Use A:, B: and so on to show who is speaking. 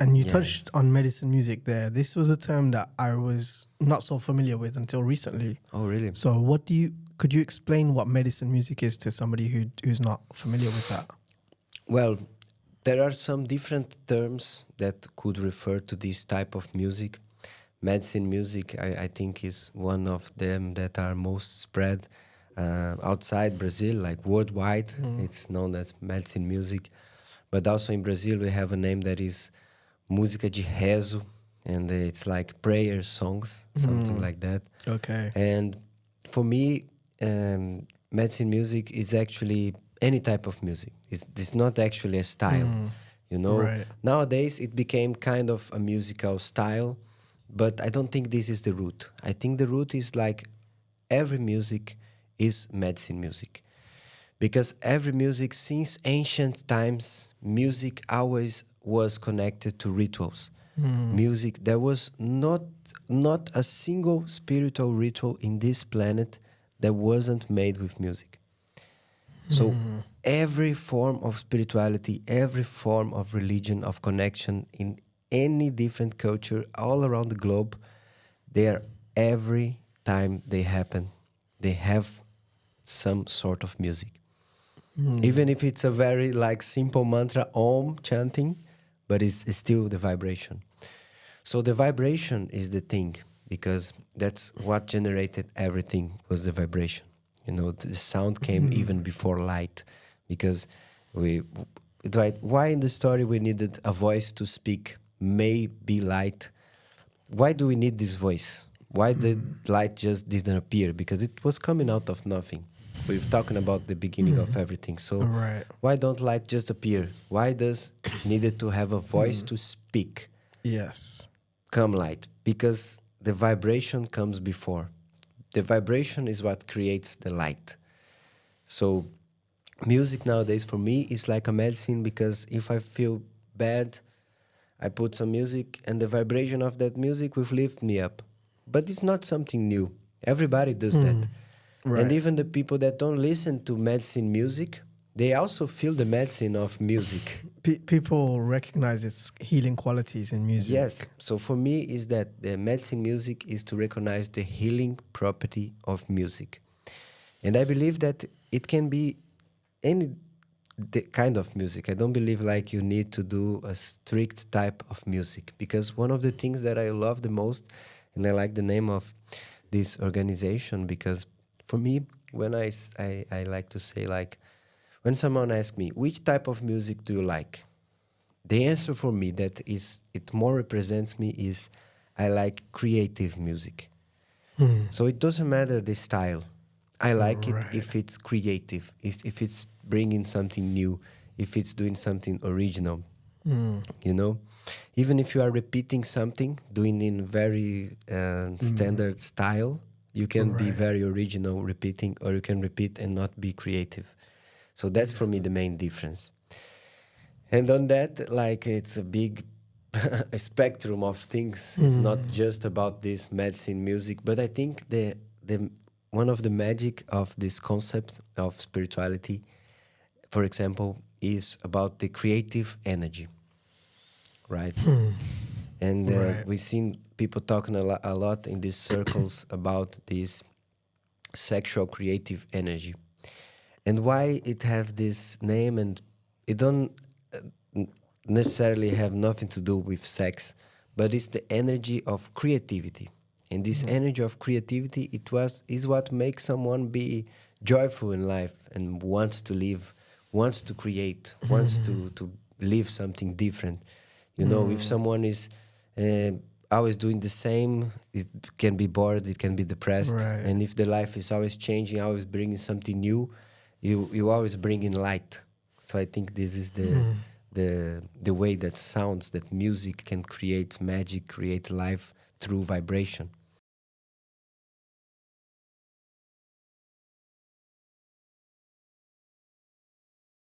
A: And you
B: Yes.
A: touched on medicine music there. This was a term that I was not so familiar with until recently.
B: Oh, really?
A: So could you explain what medicine music is to somebody who's not familiar with that?
B: Well, there are some different terms that could refer to this type of music. Medicine music, I think, is one of them that are most spread outside Brazil, like worldwide. It's known as medicine music. But also in Brazil, we have a name that is música de rezo, and it's like prayer songs, something like that.
A: Okay.
B: And for me, medicine music is actually any type of music. It's not actually a style, you know.
A: Right.
B: Nowadays, it became kind of a musical style, but I don't think this is the root. I think the root is like every music is medicine music. Because every music, since ancient times, music always was connected to rituals. Music, there was not a single spiritual ritual in this planet that wasn't made with music. So every form of spirituality, every form of religion, of connection in any different culture all around the globe, every time they happen, they have some sort of music. Even if it's a very like simple mantra, Om chanting, but it's still the vibration. So the vibration is the thing, because that's what generated everything, was the vibration. You know, the sound came even before light, because why in the story we needed a voice to speak, may be light. Why do we need this voice? Why the light just didn't appear? Because it was coming out of nothing. We're talking about the beginning of everything. So
A: Right.
B: why don't light just appear? Why does needed to have a voice to speak?
A: Yes.
B: Come light, because the vibration comes before. The vibration is what creates the light. So music nowadays for me is like a medicine, because if I feel bad, I put some music and the vibration of that music will lift me up. But it's not something new. Everybody does that.
A: Right.
B: And even the people that don't listen to medicine music, they also feel the medicine of music.
A: People recognize its healing qualities in music.
B: Yes. So for me is that the medicine music is to recognize the healing property of music. And I believe that it can be any kind of music. I don't believe like you need to do a strict type of music, because one of the things that I love the most, and I like the name of this organization, because for me, when I like to say, like, when someone asks me, which type of music do you like? The answer for me that is, it more represents me, is I like creative music. So it doesn't matter the style. I like it if it's creative, if it's bringing something new, if it's doing something original, you know? Even if you are repeating something, doing in very standard style, you can be very original repeating, or you can repeat and not be creative. So that's for me the main difference. And on that, like, it's a big a spectrum of things. It's not just about this medicine music, but I think the one of the magic of this concept of spirituality, for example, is about the creative energy, right? And we've seen people talking a lot in these circles about this sexual creative energy, and why it has this name, and it don't necessarily have nothing to do with sex, but it's the energy of creativity. And this energy of creativity, is what makes someone be joyful in life and wants to live, wants to create, wants to live something different. You know, if someone is always doing the same, it can be bored, it can be depressed.
A: Right.
B: And if the life is always changing, always bringing something new, you always bring in light. So I think this is the way that sounds, that music can create magic, create life through vibration.